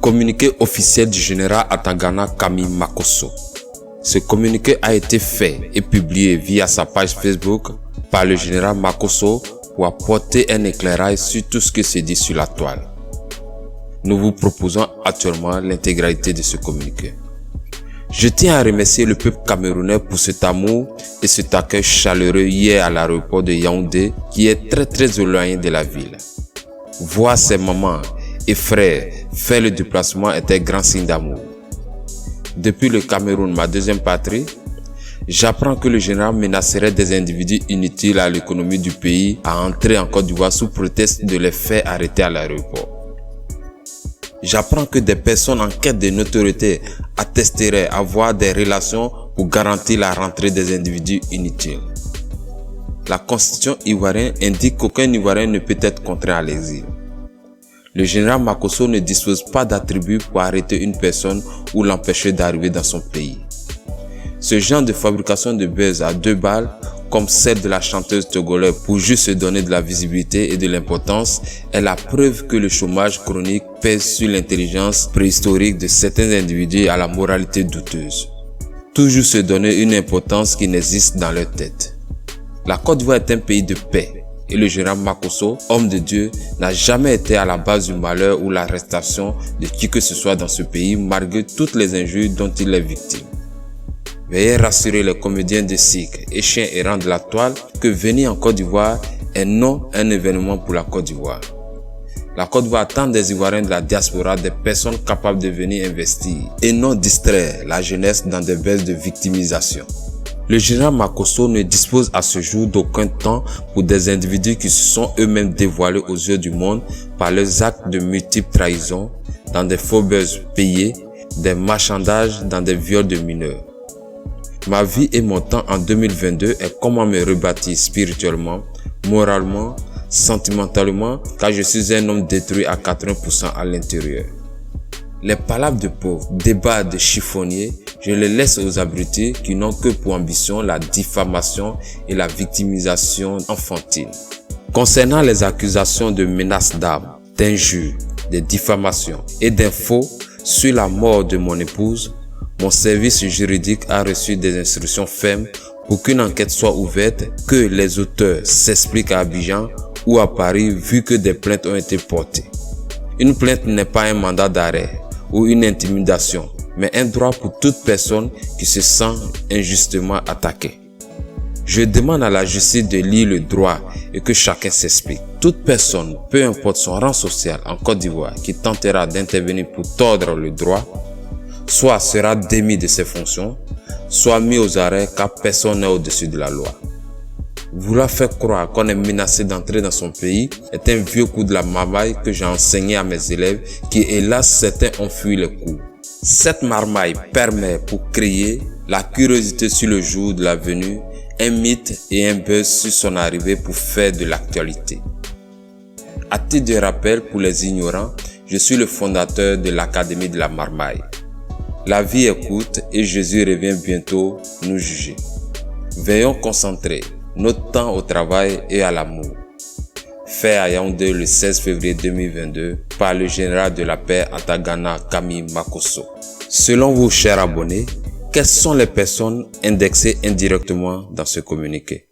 communiqué officiel du général Atagana Kami Makosso. Ce communiqué a été fait et publié via sa page Facebook par le général Makosso pour apporter un éclairage sur tout ce qui se dit sur la toile. Nous vous proposons actuellement l'intégralité de ce communiqué. Je tiens à remercier le peuple camerounais pour cet amour et cet accueil chaleureux hier à l'aéroport de Yaoundé qui est très éloigné de la ville. Voir ses mamans et frères faire le déplacement est un grand signe d'amour. Depuis le Cameroun, ma deuxième patrie, j'apprends que le général menacerait des individus inutiles à l'économie du pays à entrer en Côte d'Ivoire sous prétexte de les faire arrêter à l'aéroport. J'apprends que des personnes en quête de notoriété attesteraient avoir des relations pour garantir la rentrée des individus inutiles. La constitution ivoirienne indique qu'aucun Ivoirien ne peut être contraint à l'exil. Le général Makosso ne dispose pas d'attributs pour arrêter une personne ou l'empêcher d'arriver dans son pays. Ce genre de fabrication de buzz à 2 balles, comme celle de la chanteuse togolaise pour juste se donner de la visibilité et de l'importance, est la preuve que le chômage chronique pèse sur l'intelligence préhistorique de certains individus à la moralité douteuse. Toujours se donner une importance qui n'existe dans leur tête. La Côte d'Ivoire est un pays de paix et le général Makosso, homme de Dieu, n'a jamais été à la base du malheur ou l'arrestation de qui que ce soit dans ce pays malgré toutes les injures dont il est victime. Veuillez rassurer les comédiens de cirque et chiens errants de la toile que venir en Côte d'Ivoire est non un événement pour la Côte d'Ivoire. La Côte d'Ivoire attend des Ivoiriens de la diaspora des personnes capables de venir investir et non distraire la jeunesse dans des baisses de victimisation. Le général Makosso ne dispose à ce jour d'aucun temps pour des individus qui se sont eux-mêmes dévoilés aux yeux du monde par leurs actes de multiples trahisons, dans des faux buzz payés, des marchandages, dans des viols de mineurs. Ma vie et mon temps en 2022 est comment me rebâtir spirituellement, moralement, sentimentalement, car je suis un homme détruit à 80% à l'intérieur. Les palabres de pauvres, débats de chiffonniers, je les laisse aux abrutis qui n'ont que pour ambition la diffamation et la victimisation enfantine. Concernant les accusations de menaces d'armes, d'injures, de diffamations et d'infos sur la mort de mon épouse, mon service juridique a reçu des instructions fermes pour qu'une enquête soit ouverte, que les auteurs s'expliquent à Abidjan ou à Paris vu que des plaintes ont été portées. Une plainte n'est pas un mandat d'arrêt ou une intimidation, mais un droit pour toute personne qui se sent injustement attaquée. Je demande à la justice de lire le droit et que chacun s'explique. Toute personne, peu importe son rang social en Côte d'Ivoire, qui tentera d'intervenir pour tordre le droit, soit sera démis de ses fonctions, soit mis aux arrêts car personne n'est au-dessus de la loi. Vouloir faire croire qu'on est menacé d'entrer dans son pays est un vieux coup de la marmaille que j'ai enseigné à mes élèves qui, hélas, certains ont fui les coups. Cette marmaille permet pour créer la curiosité sur le jour de la venue, un mythe et un buzz sur son arrivée pour faire de l'actualité. À titre de rappel pour les ignorants, je suis le fondateur de l'Académie de la marmaille. La vie est courte et Jésus revient bientôt nous juger. Veillons concentrer notre temps au travail et à l'amour. Fait à Yaoundé le 16 février 2022 par le général de la paix Atagana Kami Makosso. Selon vous, chers abonnés, quelles sont les personnes indexées indirectement dans ce communiqué?